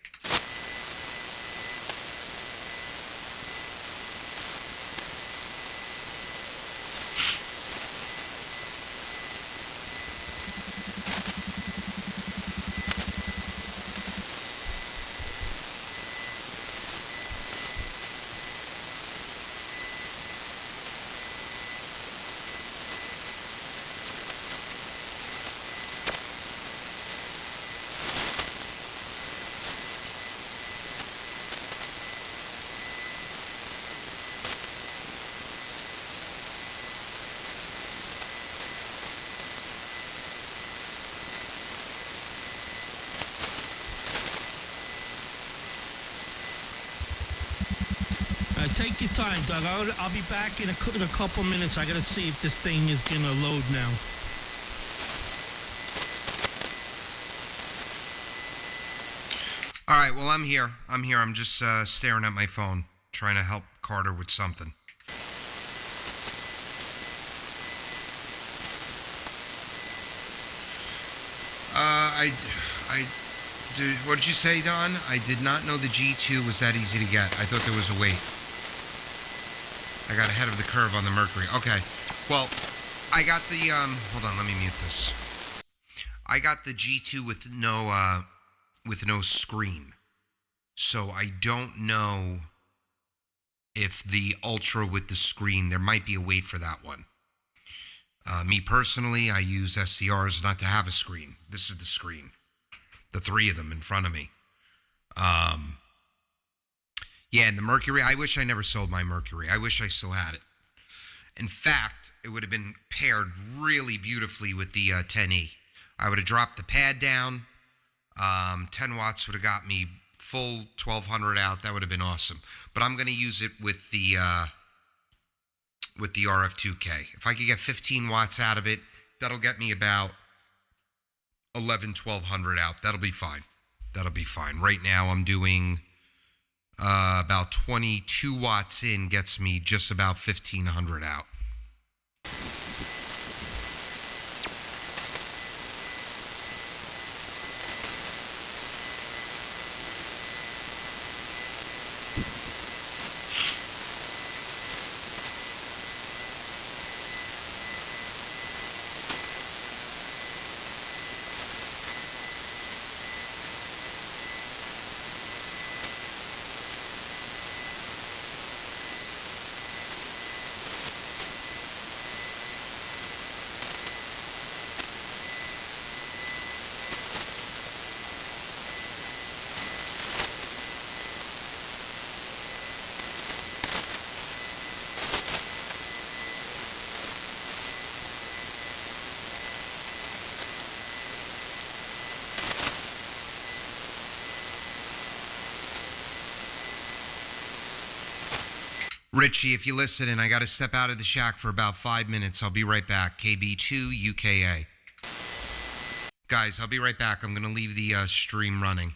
time, Doug. I'll be back in a couple minutes. I got to see if this thing is going to load now. All right, well, I'm here. I'm just staring at my phone, trying to help Carter with something. What did you say, Don? I did not know the G2 was that easy to get. I thought there was a wait. I got ahead of the curve on the Mercury. Okay. Well, I got the, hold on, let me mute this. I got the G2 with no screen. So I don't know if the Ultra with the screen, there might be a wait for that one. Me personally, I use SDRs not to have a screen. This is the screen. The three of them in front of me. Yeah, and the Mercury, I wish I never sold my Mercury. I wish I still had it. In fact, it would have been paired really beautifully with the 10E. I would have dropped the pad down. 10 watts would have got me full 1200 out. That would have been awesome. But I'm going to use it with the RF2K. If I could get 15 watts out of it, that'll get me about 1200 out. That'll be fine. Right now I'm doing about 22 watts in, gets me just about 1500 out. Richie, if you listen, and I got to step out of the shack for about 5 minutes. I'll be right back. KB2 UKA. Guys, I'll be right back. I'm going to leave the stream running.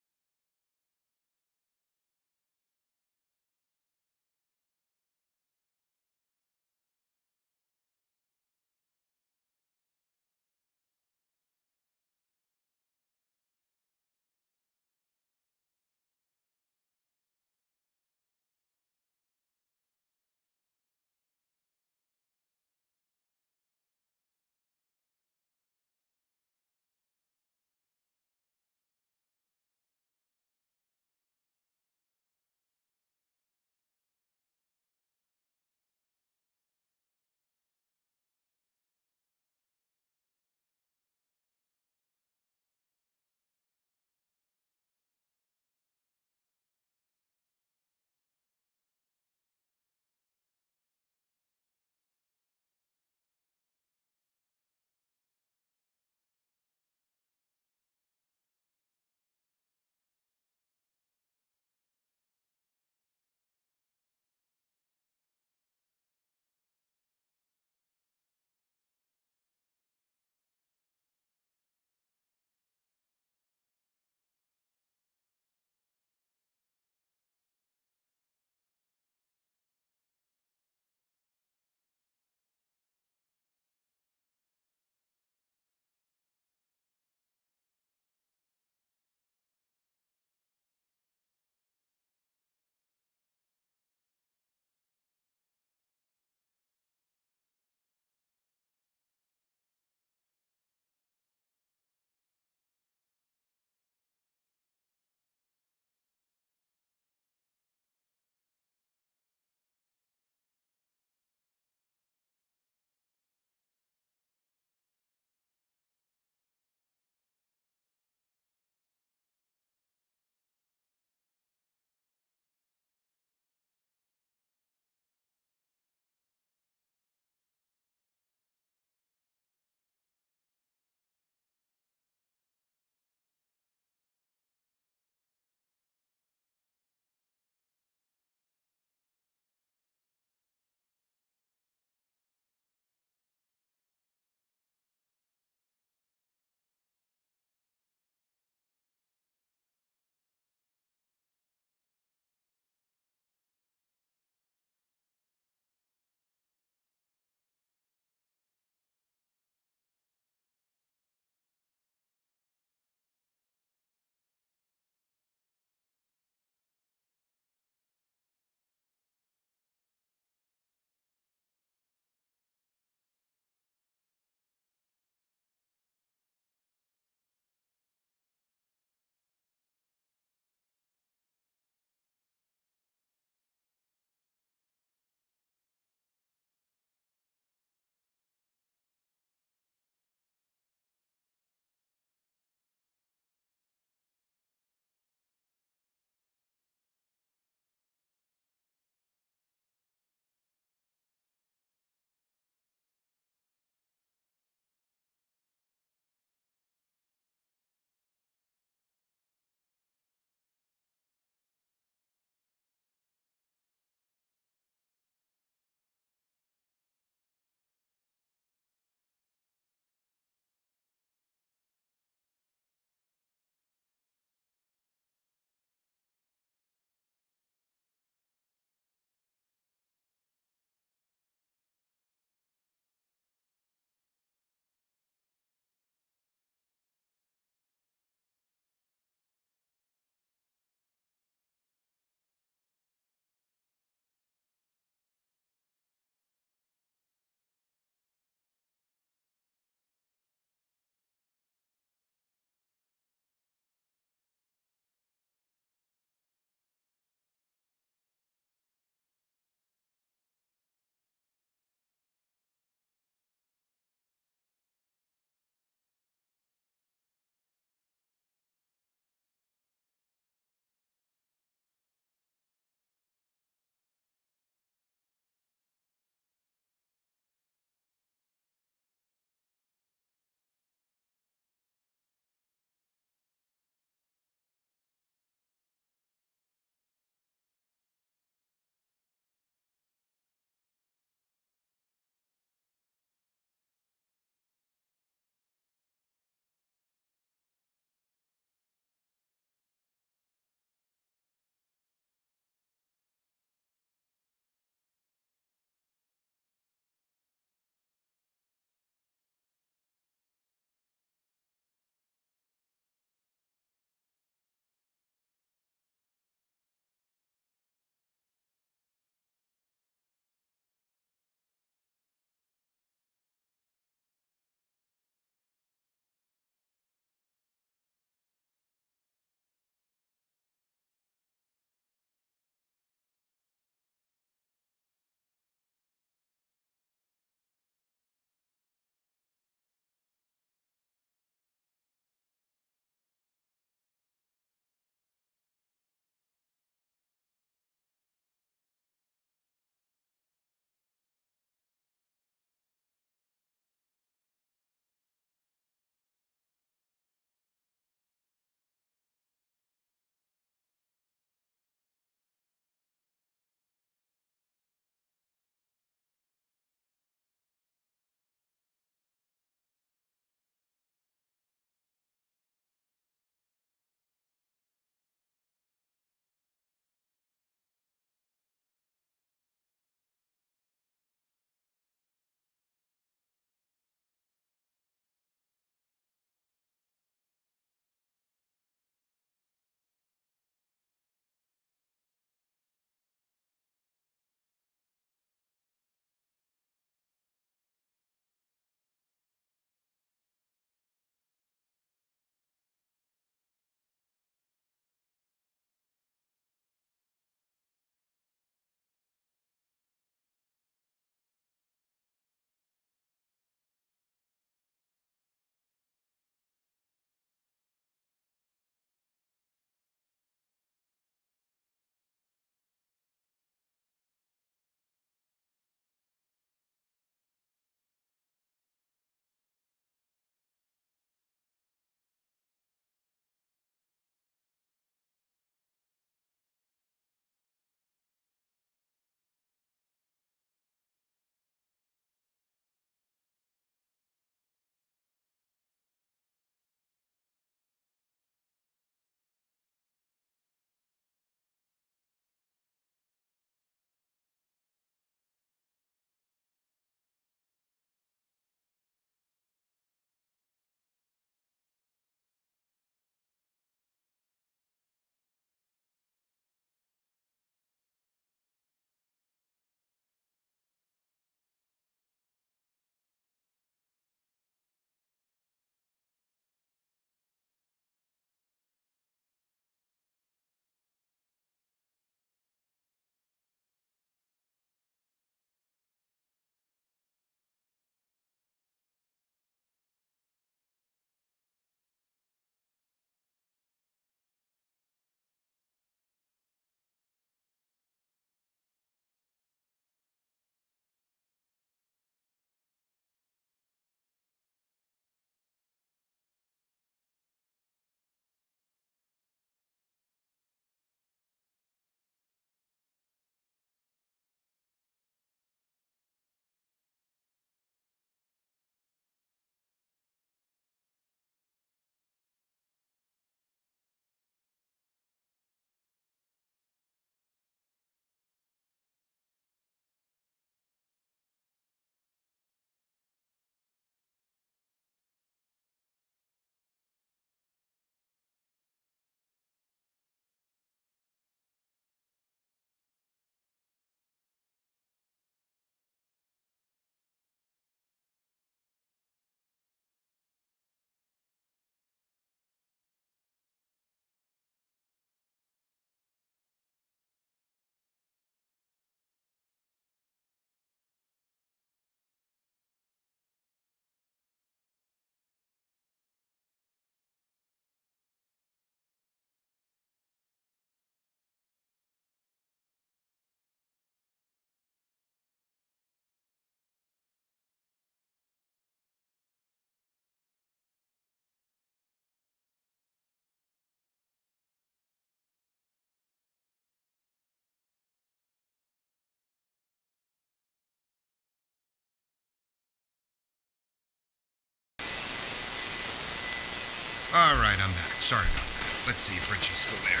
All right, I'm back. Sorry about that. Let's see if Richie's still there.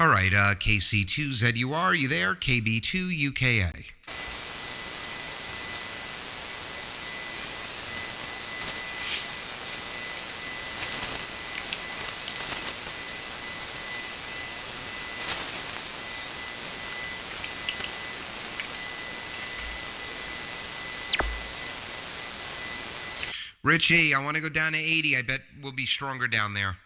All right, KC2ZUR, are you there? KB2UKA. Richie, I want to go down to 80. I bet we'll be stronger down there.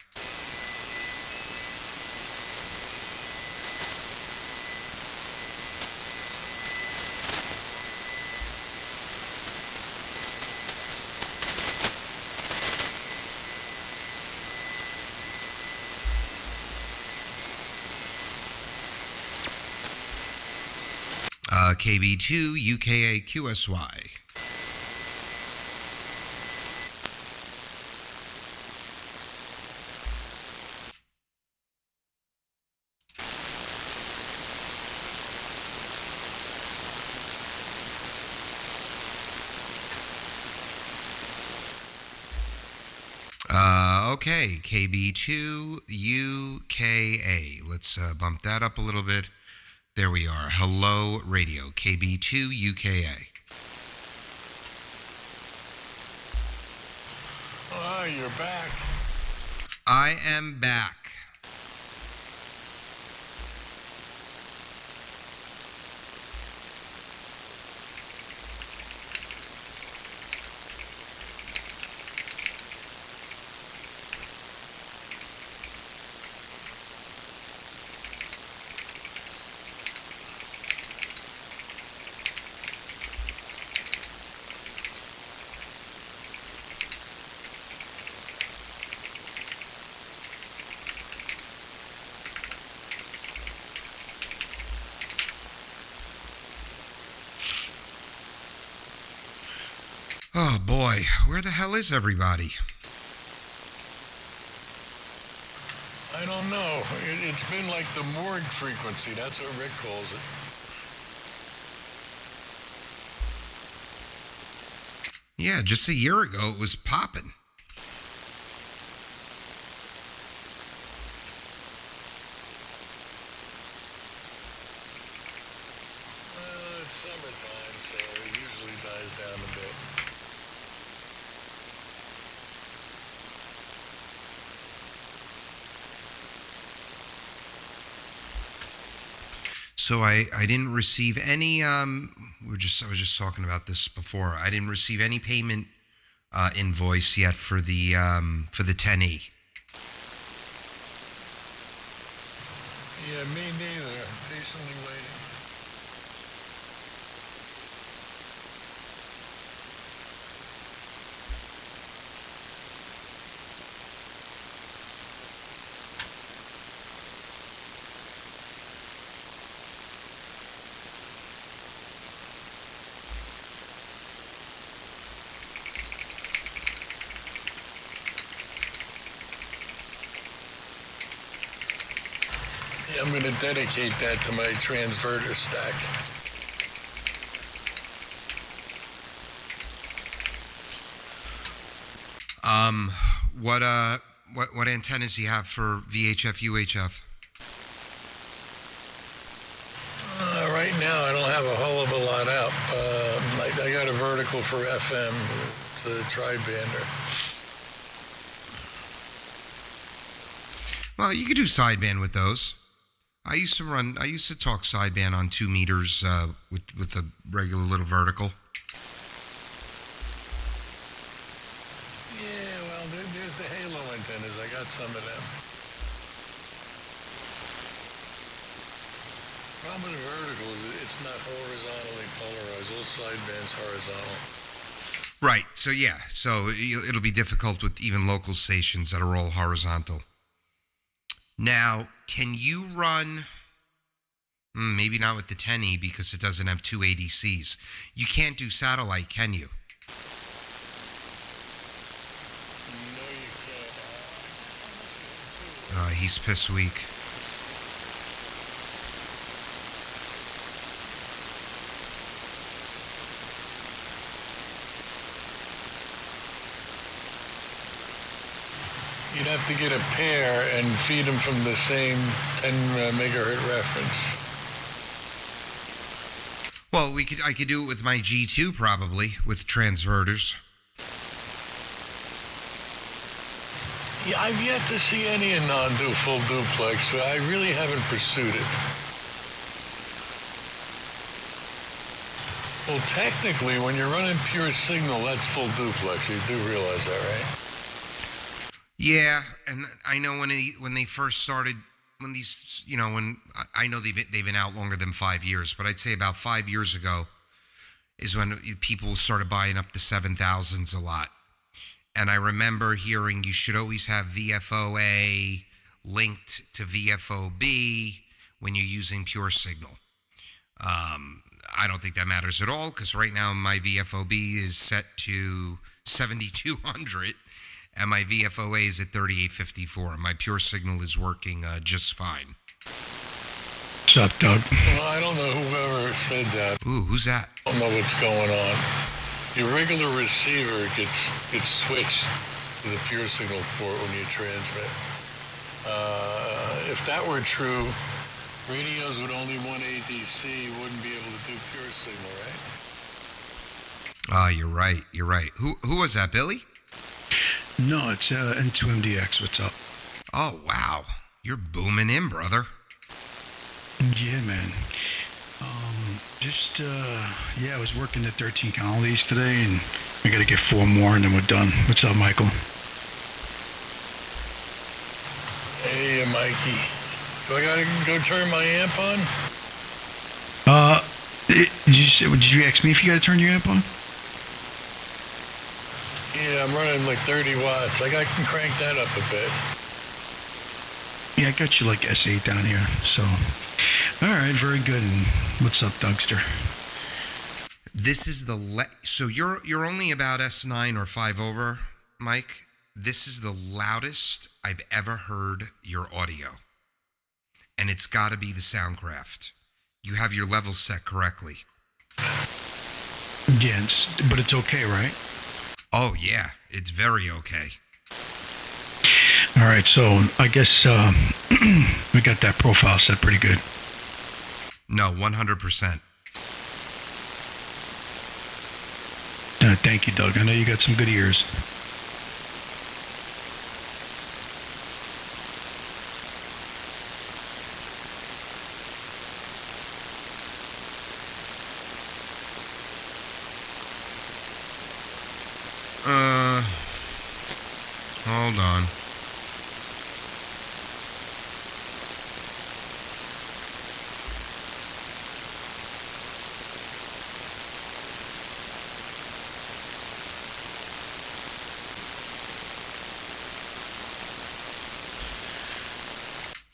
KB2 UKA QSY. Okay, KB2 UKA. Let's bump that up a little bit. There we are. Hello, radio. KB2 UKA. Oh, you're back. I am back. Oh boy, where the hell is everybody? I don't know. It's been like the morgue frequency. That's what Rick calls it. Yeah, just a year ago it was popping. It's summertime, so it usually dies down a bit. So I didn't receive any I was just talking about this before. I didn't receive any payment invoice yet for the 10E. Yeah, me neither. Patiently waiting. Yeah, I'm going to dedicate that to my transverter stack. What antennas do you have for VHF, UHF? Right now, I don't have a whole of a lot out. I got a vertical for FM, the tri-bander. Well, you could do sideband with those. I used to talk sideband on 2 meters with a regular little vertical. Yeah, well, there's the halo antennas. I got some of them. Problem with vertical is it's not horizontally polarized. Those sidebands horizontal. Right. So yeah. So it'll be difficult with even local stations that are all horizontal. Now, can you run? Maybe not with the 10E because it doesn't have 2 ADCs. You can't do satellite, can you? No, you can't. He's piss weak. have to get a pair and feed them from the same 10 megahertz reference. Well, I could do it with my G2 probably with transverters. Yeah, I've yet to see any full duplex, so I really haven't pursued it. Well, technically, when you're running pure signal, that's full duplex. You do realize that, right? Yeah, and I know when they first started, when these, when I know they've been out longer than 5 years, but I'd say about 5 years ago is when people started buying up the 7000s a lot. And I remember hearing you should always have VFOA linked to VFOB when you're using pure signal. I don't think that matters at all because right now my VFOB is set to 7200 and my VFOA is at 3854. My pure signal is working just fine. What's up, Doug? Well, I don't know whoever said that. Ooh, who's that? I don't know what's going on. Your regular receiver gets switched to the pure signal port when you transmit. If that were true, radios with only one ADC wouldn't be able to do pure signal, right? You're right. You're right. Who was that, Billy? No, it's N2MDX. What's up? Oh, wow. You're booming in, brother. Yeah, man. I was working at 13 colonies today, and I got to get 4 more, and then we're done. What's up, Michael? Hey, Mikey. Do I gotta go turn my amp on? Did you ask me if you got to turn your amp on? Yeah, I'm running like 30 watts. I can crank that up a bit. Yeah, I got you like S8 down here, so... All right, very good. And what's up, Dougster? This is so you're only about S9 or 5 over, Mike. This is the loudest I've ever heard your audio. And it's got to be the Soundcraft. You have your levels set correctly. Yeah, but it's okay, right? Oh, yeah. It's very okay. All right, so I guess we got that profile set pretty good. No, 100%. Thank you, Doug. I know you got some good ears. Hold on.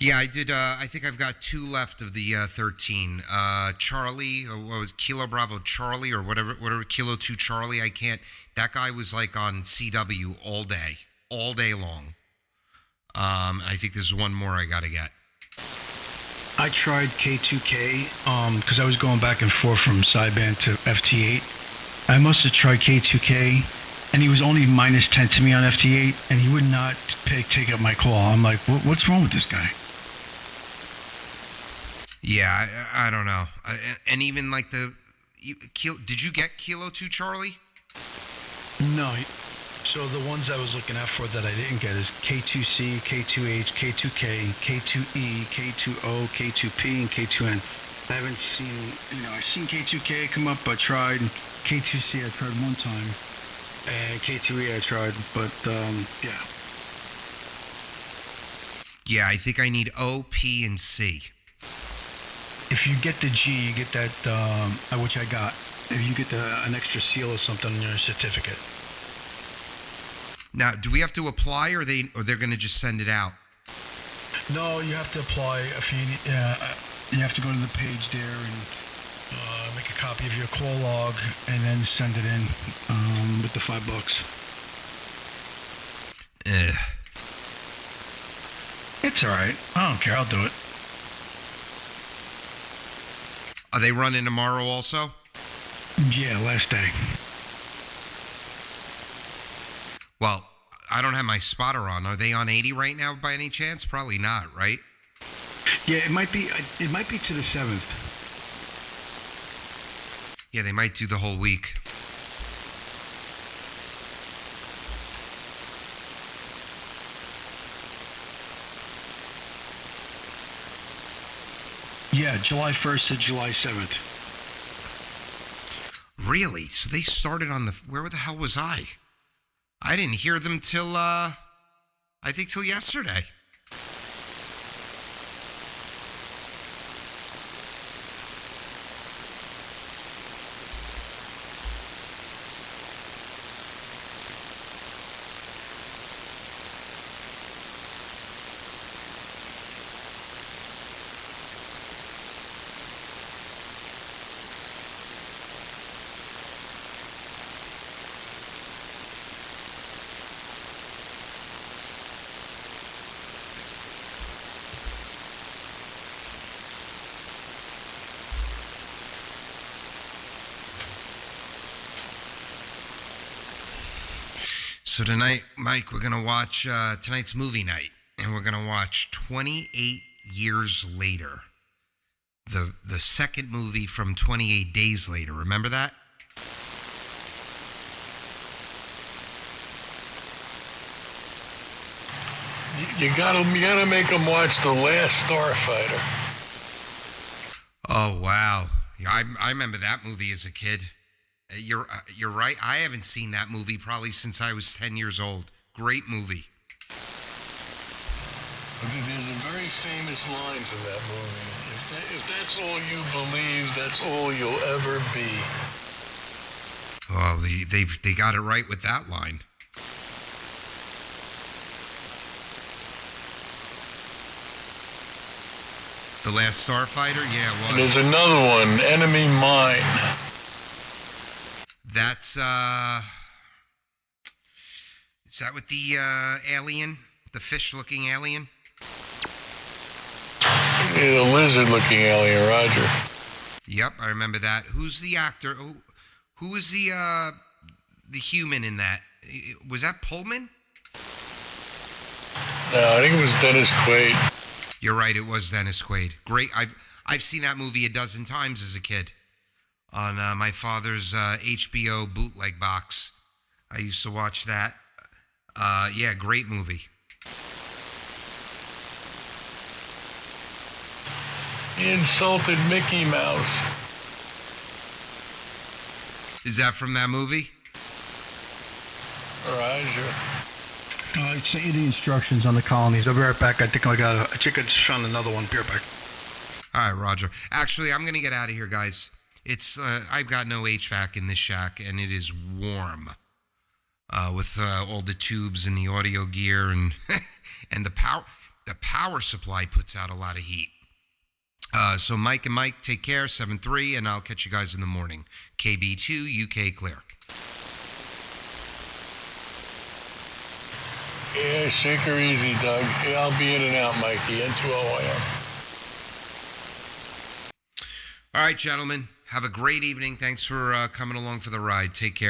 Yeah, I did. I think I've got 2 left of the 13. Charlie, or what was Kilo Bravo Charlie, or whatever, Kilo 2 Charlie. I can't. That guy was like on CW all day long. I think there's one more I got to get. I tried K2K because I was going back and forth from sideband to FT8. I must have tried K2K, and he was only -10 to me on FT8, and he would not take up my call. I'm like, what's wrong with this guy? Yeah, I don't know. And even like did you get Kilo 2 Charlie? No. So the ones I was looking out for that I didn't get is K2C, K2H, K2K, K2E, K2O, K2P, and K2N. I haven't seen, I've seen K2K come up. I tried. K2C I tried one time. And K2E I tried, but yeah. Yeah, I think I need O, P, and C. If you get the G, you get that, which I got. If you get an extra seal or something on your certificate. Now, do we have to apply, or they're going to just send it out? No, you have to apply. If you have to go to the page there and make a copy of your call log, and then send it in with the $5. It's all right. I don't care. I'll do it. Are they running tomorrow also? Yeah, last day. Well, I don't have my spotter on. Are they on 80 right now by any chance? Probably not, right? Yeah, it might be. It might be to the 7th. Yeah, they might do the whole week. Yeah, July 1st to July 7th. Really? So they started on the... Where the hell was I? I didn't hear them till, I think till yesterday. So tonight, Mike, we're going to watch tonight's movie night, and we're going to watch 28 Years Later, the second movie from 28 Days Later. Remember that? You gotta make them watch The Last Starfighter. Oh, wow. Yeah, I remember that movie as a kid. You're right. I haven't seen that movie probably since I was 10 years old. Great movie. There's a very famous line from that movie. If that's all you believe, that's all you'll ever be. Oh, they got it right with that line. The Last Starfighter? Yeah, it was. And there's another one, Enemy Mine. That's, is that with the alien? The fish-looking alien? Yeah, the lizard-looking alien, Roger. Yep, I remember that. Who's the actor? Who was the human in that? Was that Pullman? No, I think it was Dennis Quaid. You're right, it was Dennis Quaid. Great. I've seen that movie a dozen times as a kid on my father's HBO bootleg box. I used to watch that. Yeah, great movie. He insulted Mickey Mouse. Is that from that movie? Roger. I sent you the instructions on the colonies. I'll be right back. I think I just found another one. Be right back. All right, Roger. Actually, I'm going to get out of here, guys. It's I've got no HVAC in this shack, and it is warm with all the tubes and the audio gear and and the power supply puts out a lot of heat. So Mike and Mike, take care, 7-3, and I'll catch you guys in the morning. KB2, UK clear. Yeah, shake her easy, Doug. Yeah, I'll be in and out, Mikey. N2OIM. All right, gentlemen. Have a great evening. Thanks for coming along for the ride. Take care.